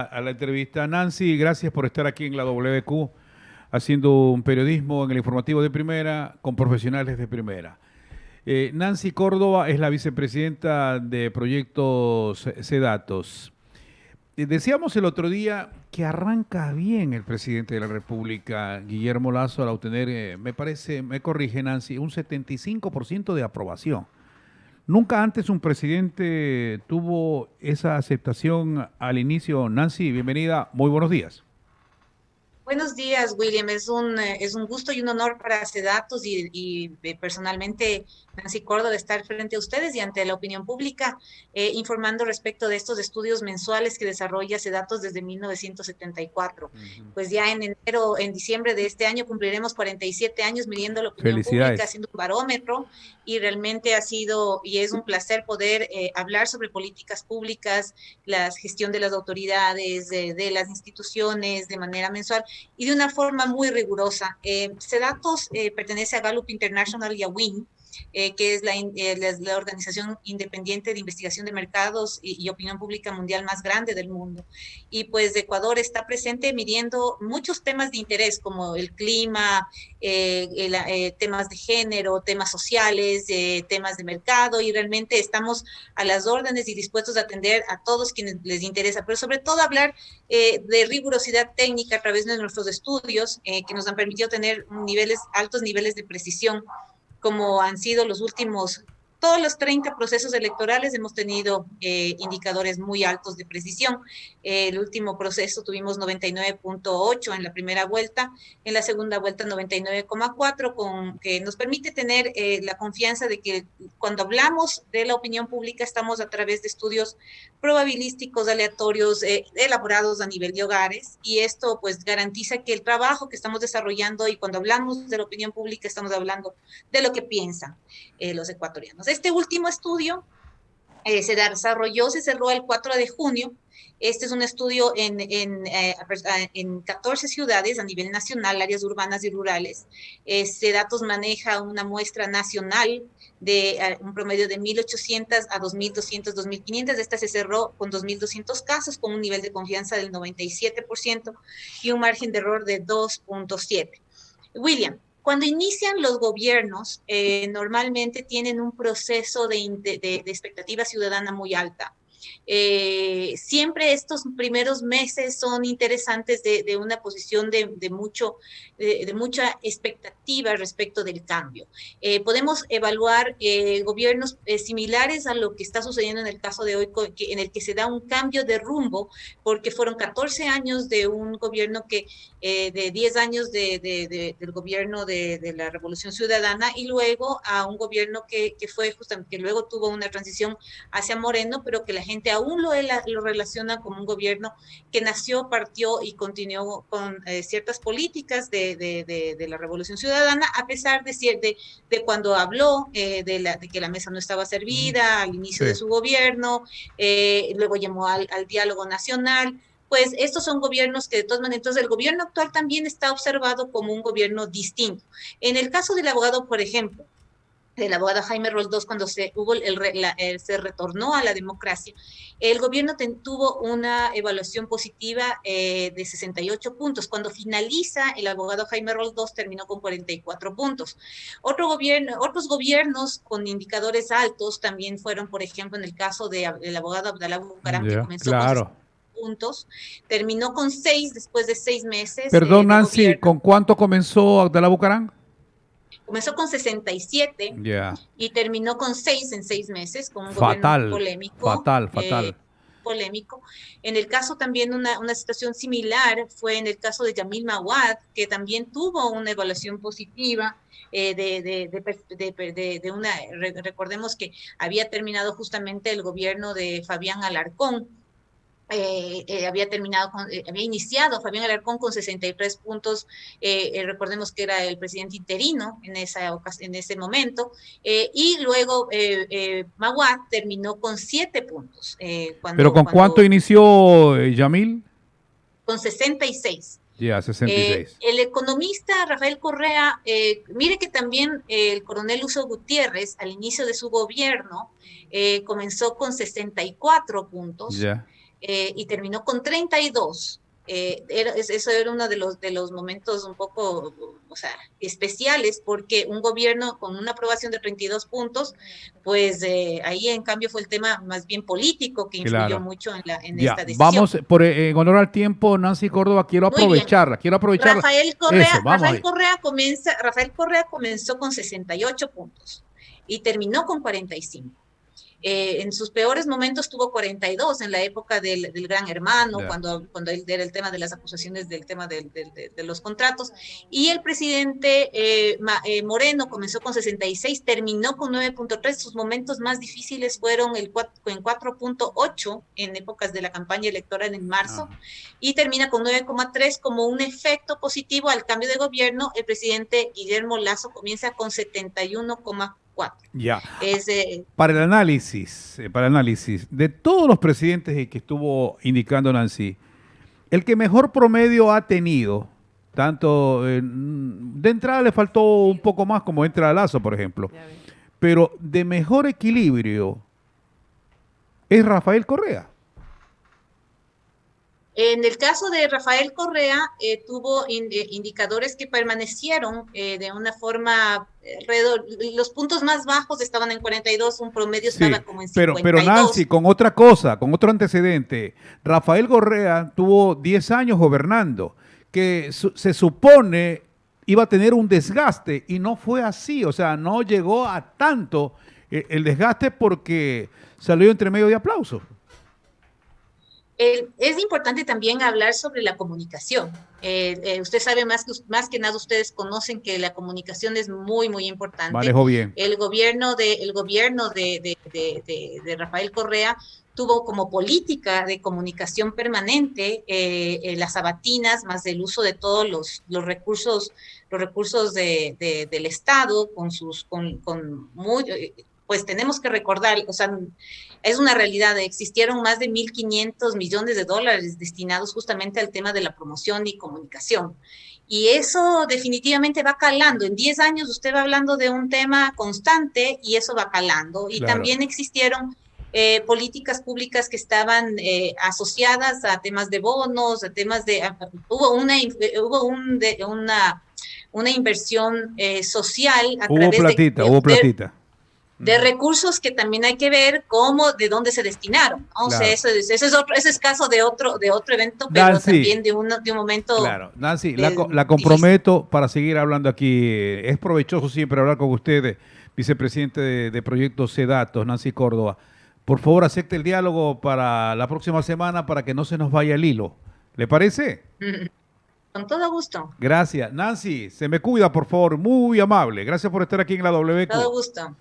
A la entrevista. Nancy, gracias por estar aquí en la WQ, haciendo un periodismo en el informativo de primera con profesionales de primera. Nancy Córdoba es la vicepresidenta de Proyectos Sedatos. Decíamos el otro día que arranca bien el presidente de la República, Guillermo Lasso, al obtener, me parece, me corrige Nancy, un 75% de aprobación. Nunca antes un presidente tuvo esa aceptación al inicio. Nancy, bienvenida. Muy buenos días. Buenos días, William. Es un gusto y un honor para Sedatos y personalmente Nancy Córdoba estar frente a ustedes y ante la opinión pública informando respecto de estos estudios mensuales que desarrolla Sedatos desde 1974. Ujú. Pues ya en diciembre de este año cumpliremos 47 años midiendo la opinión pública, Felicidades. haciendo un barómetro y realmente ha sido y es un placer poder hablar sobre políticas públicas, la gestión de las autoridades, de las instituciones de manera mensual y de una forma muy rigurosa. Sedatos pertenece a Gallup International y a WIN, que es la organización independiente de investigación de mercados y opinión pública mundial más grande del mundo. Y pues Ecuador está presente midiendo muchos temas de interés como el clima, temas de género, temas sociales, temas de mercado, y realmente estamos a las órdenes y dispuestos a atender a todos quienes les interesa, pero sobre todo hablar de rigurosidad técnica a través de nuestros estudios que nos han permitido tener altos niveles de precisión, como han sido los últimos, todos los 30 procesos electorales hemos tenido indicadores muy altos de precisión. El último proceso tuvimos 99.8 en la primera vuelta, en la segunda vuelta 99.4, que nos permite tener la confianza de que cuando hablamos de la opinión pública estamos a través de estudios probabilísticos aleatorios elaborados a nivel de hogares, y esto pues garantiza que el trabajo que estamos desarrollando, y cuando hablamos de la opinión pública estamos hablando de lo que piensan los ecuatorianos. Este último estudio se cerró el 4 de junio. Este es un estudio en 14 ciudades a nivel nacional, áreas urbanas y rurales. Este datos maneja una muestra nacional de un promedio de 1.800 a 2.200, 2.500. Esta se cerró con 2.200 casos, con un nivel de confianza del 97% y un margen de error de 2.7. William, cuando inician los gobiernos, normalmente tienen un proceso de expectativa ciudadana muy alta. Siempre estos primeros meses son interesantes de una posición de mucha expectativa respecto del cambio. Podemos evaluar gobiernos similares a lo que está sucediendo en el caso de hoy, en el que se da un cambio de rumbo, porque fueron 14 años de un gobierno de 10 años del gobierno de la Revolución Ciudadana, y luego a un gobierno que fue justamente, que luego tuvo una transición hacia Moreno, pero que la gente aún lo relaciona como un gobierno que nació, partió y continuó con ciertas políticas de la Revolución Ciudadana, a pesar de cuando habló de que la mesa no estaba Ujú. servida al inicio de Sí. su gobierno, luego llamó al diálogo nacional. Pues estos son gobiernos que de todas maneras, entonces el gobierno actual también está observado como un gobierno distinto. En el caso del abogado, por ejemplo, del abogado Jaime Roldós, cuando se retornó a la democracia, el gobierno tuvo una evaluación positiva de 68 puntos. Cuando finaliza, el abogado Jaime Roldós terminó con 44 puntos. Otros gobiernos con indicadores altos también fueron, por ejemplo, en el caso del abogado Abdalá Bucaram, que Ya, comenzó con claro. 60 puntos, terminó con 6 después de 6 meses Perdón, de Nancy, gobierno. ¿con cuánto comenzó Abdalá Bucarán? Comenzó con 67 Ya. y terminó con 6 en 6 meses, con un gobierno Fatal, fatal, fatal. polémico. En el caso también, una situación similar fue en el caso de Yamil Mawad, que también tuvo una evaluación positiva. Recordemos que había terminado justamente el gobierno de Fabián Alarcón, había iniciado Fabián Alarcón con 63 puntos. Recordemos que era el presidente interino en ese momento, y luego Maguad terminó con 7 puntos, ¿Pero con cuánto inició Yamil? con 66. Ya, 66. El economista Rafael Correa, mire que también el coronel Lucio Gutiérrez, al inicio de su gobierno, comenzó con 64 puntos. Ya. y terminó con 32. Eso era uno de los momentos un poco, o sea, especiales, porque un gobierno con una aprobación de 32 puntos, pues ahí en cambio fue el tema más bien político que influyó Claro. mucho en Ya, esta decisión. vamos, en honor al tiempo, Nancy Córdoba, Muy bien. quiero aprovecharla. Eso, vamos ahí. Rafael Correa comenzó con 68 puntos y terminó con 45. En sus peores momentos tuvo 42 en la época del Gran Hermano, Ya. cuando él era el tema de las acusaciones del tema de los contratos. Y el presidente Moreno comenzó con 66, terminó con 9.3. Sus momentos más difíciles fueron en 4.8 en épocas de la campaña electoral en marzo, Ajá. y termina con 9.3 como un efecto positivo al cambio de gobierno. El presidente Guillermo Lasso comienza con 71,4. Ya. Es Para el análisis, de todos los presidentes que estuvo indicando Nancy, el que mejor promedio ha tenido, tanto de entrada le faltó un poco más como entra Lazo, por ejemplo, pero de mejor equilibrio es Rafael Correa. En el caso de Rafael Correa, tuvo indicadores que permanecieron de una forma alrededor. Los puntos más bajos estaban en 42, un promedio estaba Sí, como en pero Nancy, 52. con otra cosa, con otro antecedente, Rafael Correa tuvo 10 años gobernando, que se supone iba a tener un desgaste y no fue así, o sea, no llegó a tanto el desgaste porque salió entre medio de aplausos. Es importante también hablar sobre la comunicación. Usted sabe más que nada, ustedes conocen que la comunicación es muy, muy importante. Manejó bien. El gobierno de Rafael Correa tuvo como política de comunicación permanente las sabatinas, más el uso de todos los recursos del Estado, pues tenemos que recordar, o sea, es una realidad, existieron más de 1.500 millones de dólares destinados justamente al tema de la promoción y comunicación. Y eso definitivamente va calando. En 10 años usted va hablando de un tema constante y eso va calando. Y Claro. también existieron políticas públicas que estaban asociadas a temas de bonos, a temas de... Una inversión social a través Hubo platita. de recursos que también hay que ver cómo, de dónde se destinaron, ¿no? O sea, Claro. ese es caso de otro evento, pero Nancy, también de un momento claro, Nancy, la difícil. comprometo para seguir hablando aquí. Es provechoso siempre hablar con usted, vicepresidente de Proyectos CEDATOS, Nancy Córdoba. Por favor, acepte el diálogo para la próxima semana para que no se nos vaya el hilo. ¿Le parece? Con todo gusto, Gracias. Nancy, se me cuida, por favor. Muy amable. Gracias por estar aquí en la todo WQ. gusto.